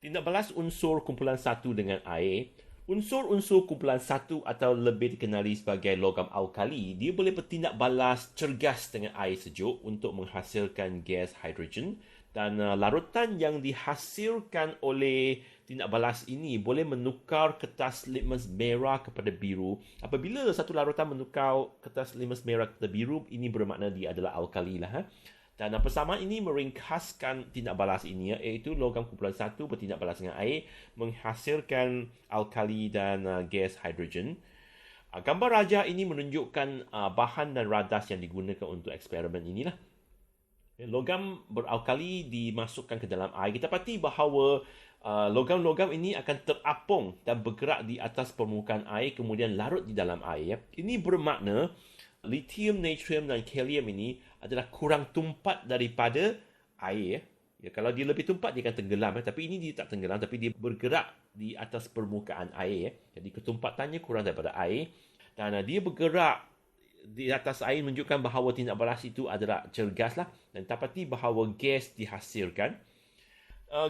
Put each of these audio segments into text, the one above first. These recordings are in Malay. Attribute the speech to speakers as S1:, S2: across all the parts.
S1: Tindak balas unsur kumpulan satu dengan air. Unsur-unsur kumpulan satu atau lebih dikenali sebagai logam alkali, dia boleh bertindak balas cergas dengan air sejuk untuk menghasilkan gas hidrogen, dan larutan yang dihasilkan oleh tindak balas ini boleh menukar kertas litmus merah kepada biru. Apabila satu larutan menukar kertas litmus merah kepada biru, ini bermakna dia adalah alkali lah. Dan persamaan ini meringkaskan tindak balas ini, iaitu logam kumpulan satu bertindak balas dengan air menghasilkan alkali dan gas hidrogen. Gambar rajah ini menunjukkan bahan dan radas yang digunakan untuk eksperimen inilah. Logam beralkali dimasukkan ke dalam air. Kita pasti bahawa logam-logam ini akan terapung dan bergerak di atas permukaan air, kemudian larut di dalam air. Ini bermakna lithium, natrium dan helium ini adalah kurang tumpat daripada air. Ya, kalau dia lebih tumpat, dia akan tenggelam. Tapi ini dia tak tenggelam, tapi dia bergerak di atas permukaan air. Jadi ketumpatannya kurang daripada air. Dan dia bergerak di atas air menunjukkan bahawa tindak balas itu adalah cergas lah. Dan dapati bahawa gas dihasilkan.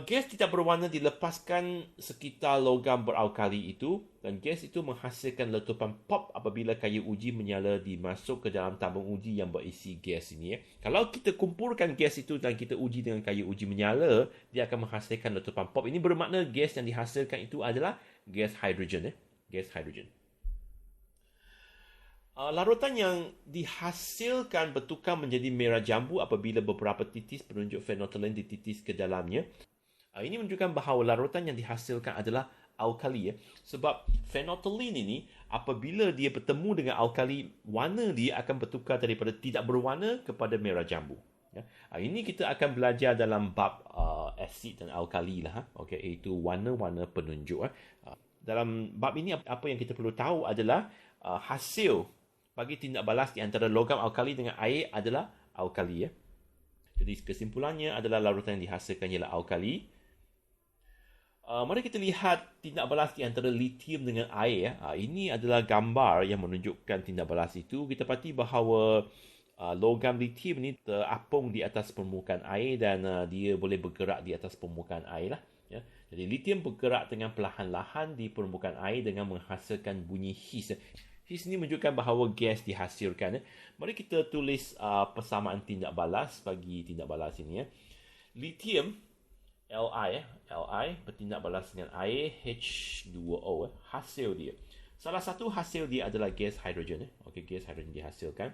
S1: Gas tidak berwarna dilepaskan sekitar logam beralkali itu, dan gas itu menghasilkan letupan pop apabila kayu uji menyala dimasuk ke dalam tabung uji yang berisi gas ini. Kalau kita kumpulkan gas itu dan kita uji dengan kayu uji menyala, dia akan menghasilkan letupan pop. Ini bermakna gas yang dihasilkan itu adalah gas hidrogen. Gas hidrogen. Larutan yang dihasilkan bertukar menjadi merah jambu apabila beberapa titis penunjuk phenolphthalein dititis ke dalamnya. Ini menunjukkan bahawa larutan yang dihasilkan adalah alkali. Sebab phenolphthalein ini, apabila dia bertemu dengan alkali, warna dia akan bertukar daripada tidak berwarna kepada merah jambu. Ini kita akan belajar dalam bab asid dan alkali lah. Okay, iaitu warna-warna penunjuk. Dalam bab ini, apa yang kita perlu tahu adalah hasil bagi tindak balas di antara logam alkali dengan air adalah alkali. Jadi kesimpulannya adalah larutan yang dihasilkan ialah alkali. Mari kita lihat tindak balas di antara lithium dengan air. Ini adalah gambar yang menunjukkan tindak balas itu. Kita pasti bahawa logam lithium ini terapung di atas permukaan air dan dia boleh bergerak di atas permukaan air lah. Ya. Jadi lithium bergerak dengan perlahan-lahan di permukaan air dengan menghasilkan bunyi hiss. Hiss ini menunjukkan bahawa gas dihasilkan. Mari kita tulis persamaan tindak balas bagi tindak balas ini. Lithium Li bertindak balas dengan air H2O. Hasil dia, salah satu hasil dia adalah gas hidrogen. Okey, gas hidrogen dihasilkan.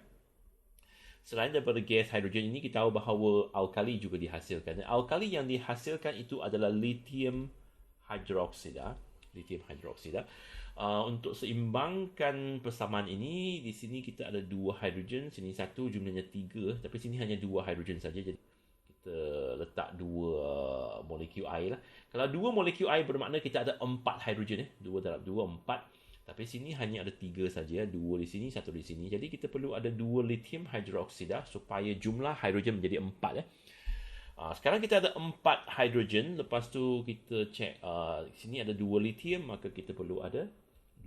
S1: Selain daripada gas hidrogen ini, kita tahu bahawa alkali juga dihasilkan. Alkali yang dihasilkan itu adalah lithium hidroksida. Untuk seimbangkan persamaan ini, di sini kita ada dua hidrogen, sini satu, jumlahnya 3, tapi sini hanya dua hidrogen saja. Jadi kita letak dua molekul air lah. Kalau dua molekul air bermakna kita ada 4 hidrogen. 2 darab 2, 4. Tapi sini hanya ada 3 saja. 2 di sini, 1 di sini. Jadi kita perlu ada 2 lithium hidroksida supaya jumlah hidrogen menjadi 4. Sekarang kita ada 4 hidrogen. Lepas tu kita cek sini ada 2 lithium, maka kita perlu ada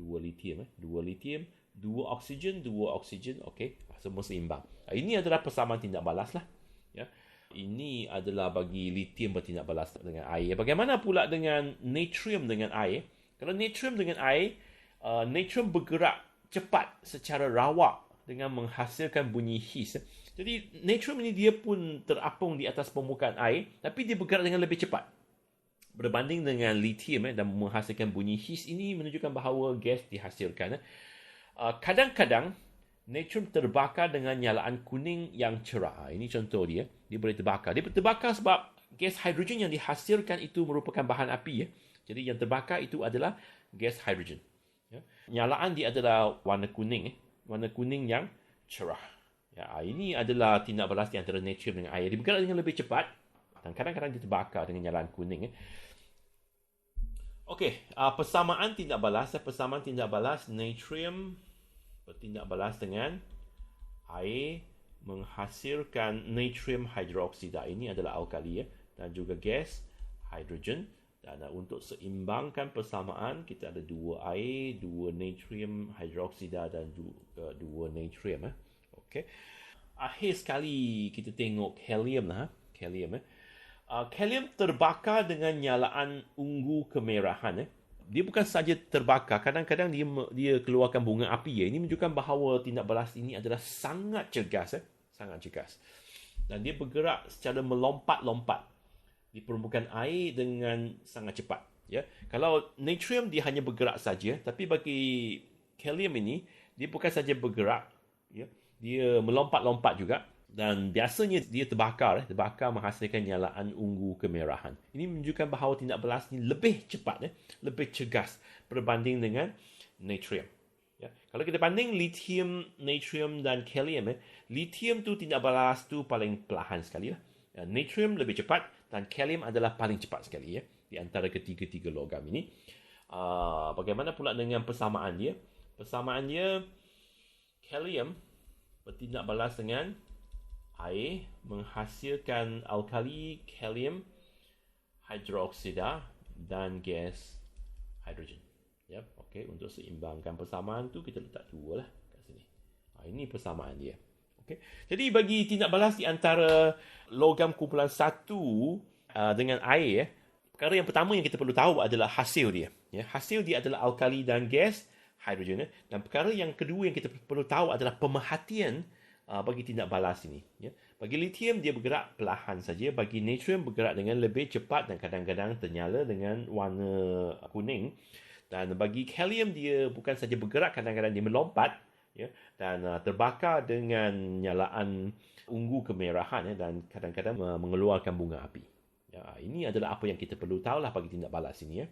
S1: 2 lithium. 2 lithium, 2 oksigen, 2 oksigen. Okey, semua seimbang. Ini adalah persamaan tindak balas lah. Ya. Ini adalah bagi lithium bertindak balas dengan air. Bagaimana pula dengan natrium dengan air? Kalau natrium dengan air, natrium bergerak cepat secara rawak dengan menghasilkan bunyi hiss. Jadi natrium ini dia pun terapung di atas permukaan air, tapi dia bergerak dengan lebih cepat berbanding dengan lithium dan menghasilkan bunyi hiss. Ini menunjukkan bahawa gas dihasilkan. Kadang-kadang natrium terbakar dengan nyalaan kuning yang cerah. Ini contoh dia. Dia boleh terbakar. Dia terbakar sebab gas hidrogen yang dihasilkan itu merupakan bahan api. Jadi yang terbakar itu adalah gas hidrogen. Nyalaan dia adalah warna kuning. Warna kuning yang cerah. Ini adalah tindak balas di antara natrium dengan air. Dia bergerak dengan lebih cepat. Dan kadang-kadang dia terbakar dengan nyalaan kuning. Okey, persamaan tindak balas. Persamaan tindak balas natrium bertindak balas dengan air menghasilkan natrium hidroksida. Ini adalah alkali dan juga gas hidrogen. Dan untuk seimbangkan persamaan, kita ada 2 air, 2 natrium hidroksida dan juga 2 natrium. Okey. Akhir sekali kita tengok helium lah. Helium. Helium terbakar dengan nyalaan ungu kemerahan. Dia bukan saja terbakar, kadang-kadang dia keluarkan bunga api. Ini menunjukkan bahawa tindak balas ini adalah sangat cergas. Sangat cergas. Dan dia bergerak secara melompat-lompat di permukaan air dengan sangat cepat. Ya, kalau natrium dia hanya bergerak saja, tapi bagi helium ini dia bukan saja bergerak, ya, dia melompat-lompat juga. Dan biasanya dia terbakar menghasilkan nyalaan ungu kemerahan. Ini menunjukkan bahawa tindak balas ini lebih cepat, lebih cergas berbanding dengan natrium. Ya. Kalau kita banding lithium, natrium dan helium, lithium tu tindak balas tu paling perlahan sekali lah. Ya, natrium lebih cepat dan helium adalah paling cepat sekali ya di antara ketiga-tiga logam ini. Bagaimana pula dengan persamaan dia? Persamaan dia, helium bertindak balas dengan air menghasilkan alkali helium hidroksida dan gas hidrogen. Ya, okey, untuk seimbangkan persamaan tu kita letak 2 lah kat sini. Ini persamaan dia. Okey. Jadi bagi tindak balas di antara logam kumpulan 1 dengan air, perkara yang pertama yang kita perlu tahu adalah hasil dia. Ya, hasil dia adalah alkali dan gas hidrogen. Dan perkara yang kedua yang kita perlu tahu adalah pemerhatian bagi tindak balas ini. Ya. Bagi lithium dia bergerak perlahan saja, bagi natrium bergerak dengan lebih cepat dan kadang-kadang ternyala dengan warna kuning. Dan bagi helium dia bukan saja bergerak, kadang-kadang dia melompat, ya, dan terbakar dengan nyalaan ungu kemerahan, ya, dan kadang-kadang mengeluarkan bunga api. Ya, ini adalah apa yang kita perlu tahu lah bagi tindak balas ini. Ya.